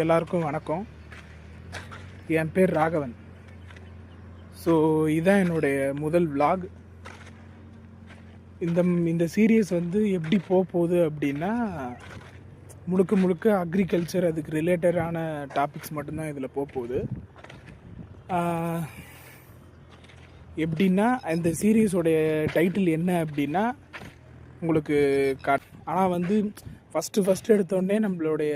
எல்லாருக்கும் வணக்கம். என் பேர் ராகவன். ஸோ இதுதான் என்னுடைய முதல் vlog. இந்த சீரியஸ் வந்து எப்படி போகுது அப்படின்னா, முழுக்க முழுக்க அக்ரிகல்ச்சர், அதுக்கு ரிலேட்டடான டாபிக்ஸ் மட்டும்தான் இதில் போகுது. எப்படின்னா, இந்த சீரியஸோடைய டைட்டில் என்ன அப்படின்னா உங்களுக்கு ஆனால் வந்து ஃபஸ்ட்டு எடுத்தோடனே நம்மளுடைய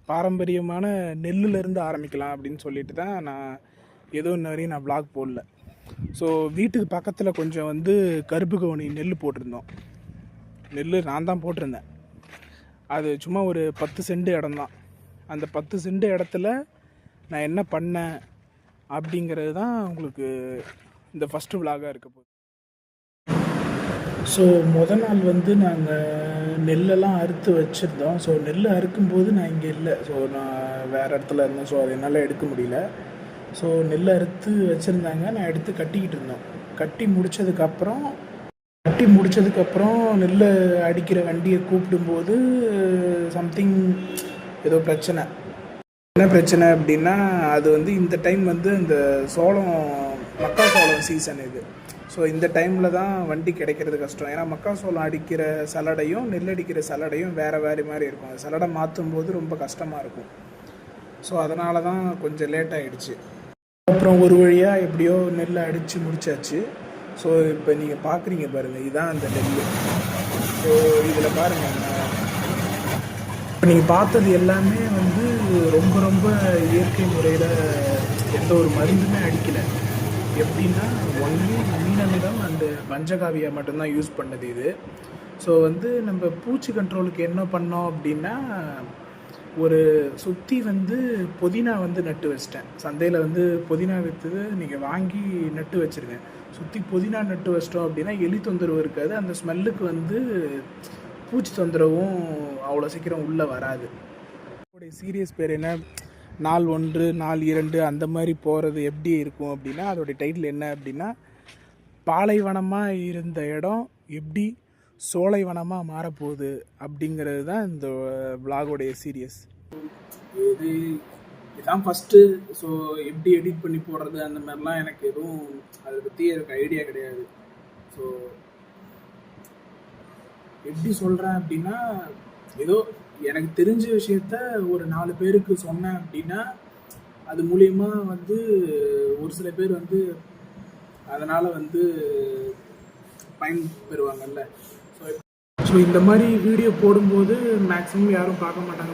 பாரம்பரியமான நெல்லுலேருந்து ஆரம்பிக்கலாம் அப்படின்னு சொல்லிட்டு தான் நான் இன்ன வரையும் நான் vlog போடல. ஸோ வீட்டுக்கு பக்கத்தில் கொஞ்சம் வந்து கருப்பு கவுனி நெல் போட்டிருந்தோம். நெல் நான் தான் போட்டிருந்தேன். அது சும்மா ஒரு 10 சென்ட் இடம் தான். அந்த 10 சென்ட் இடத்துல நான் என்ன பண்ணேன் அப்படிங்கிறது தான் உங்களுக்கு இந்த ஃபஸ்ட்டு vlog-ஆக இருக்க போகுது. ஸோ நாள் வந்து நாங்கள் நெல்லெல்லாம் அறுத்து வச்சுருந்தோம். ஸோ நெல் அறுக்கும்போது நான் இங்கே இல்லை. ஸோ நான் வேறு இடத்துல இருந்தேன். ஸோ அது என்னால் எடுக்க முடியல. ஸோ நெல் அறுத்து வச்சுருந்தாங்க. நான் எடுத்து கட்டிக்கிட்டு இருந்தோம். கட்டி முடித்ததுக்கப்புறம் நெல் அடிக்கிற வண்டியை கூப்பிடும்போது சம்திங் ஏதோ பிரச்சனை. என்ன பிரச்சனை அப்படின்னா, அது வந்து இந்த டைம் வந்து இந்த மக்காசோளம் சீசன் இது. ஸோ இந்த டைமில் தான் வண்டி கிடைக்கிறது கஷ்டம். ஏன்னா மக்காசோளம் அடிக்கிற சலடையும் நெல் அடிக்கிற சலடையும் வேறு மாதிரி இருக்கும். அது சலடை மாற்றும் போது ரொம்ப கஷ்டமாக இருக்கும். ஸோ அதனால தான் கொஞ்சம் லேட் ஆகிடுச்சு. அப்புறம் ஒரு வழியாக எப்படியோ நெல் அடித்து முடிச்சாச்சு. ஸோ இப்போ நீங்கள் பார்க்குறீங்க பாருங்கள், இதுதான் அந்த நெல். ஸோ இதில் பாருங்கள், இப்போ நீங்கள் பார்த்தது எல்லாமே வந்து ரொம்ப ரொம்ப இயற்கை முறையில் எந்த ஒரு மருந்துமே அடிக்கலை. எப்படின்னா ஒன்லி மீனமிலம் அண்டு பஞ்சகாவியா மட்டும்தான் யூஸ் பண்ணது இது. ஸோ வந்து நம்ம பூச்சி கண்ட்ரோலுக்கு என்ன பண்ணோம் அப்படின்னா, ஒரு சுற்றி வந்து புதினா வந்து நட்டு வச்சிட்டேன். சந்தையில் வந்து புதினா விற்றுது, நீங்கள் வாங்கி நட்டு வச்சுருங்க. சுற்றி புதினா நட்டு வச்சிட்டோம் அப்படின்னா எலி தொந்தரவு இருக்காது. அந்த ஸ்மெல்லுக்கு வந்து பூச்சி தொந்தரவும் அவ்வளோ சீக்கிரம் உள்ளே வராது. சீரியஸ் பேர் என்ன, நாள் 1 நாள் 2 அந்த மாதிரி போகிறது எப்படி இருக்கும் அப்படின்னா, அதோடைய டைட்டில் என்ன அப்படின்னா, பாலைவனமாக இருந்த இடம் எப்படி சோலைவனமாக மாறப்போகுது அப்படிங்கிறது தான் இந்த vlog-உடைய சீரியஸ். இதுதான் ஃபஸ்ட்டு. ஸோ எப்படி எடிட் பண்ணி போடுறது அந்த மாதிரிலாம் எனக்கு எதுவும் அதை பற்றி எனக்கு ஐடியா கிடையாது. ஸோ எப்படி சொல்கிறேன் அப்படின்னா, ஏதோ எனக்கு தெரிஞ்ச விஷயத்த ஒரு 4 பேருக்கு சொன்னேன் அப்படின்னா, அது மூலயமா வந்து ஒரு சில பேர் வந்து அதனால் வந்து பயன்பெறுவாங்கல்ல. ஸோ இந்த மாதிரி வீடியோ போடும்போது மேக்ஸிமம் யாரும் பார்க்க மாட்டாங்க.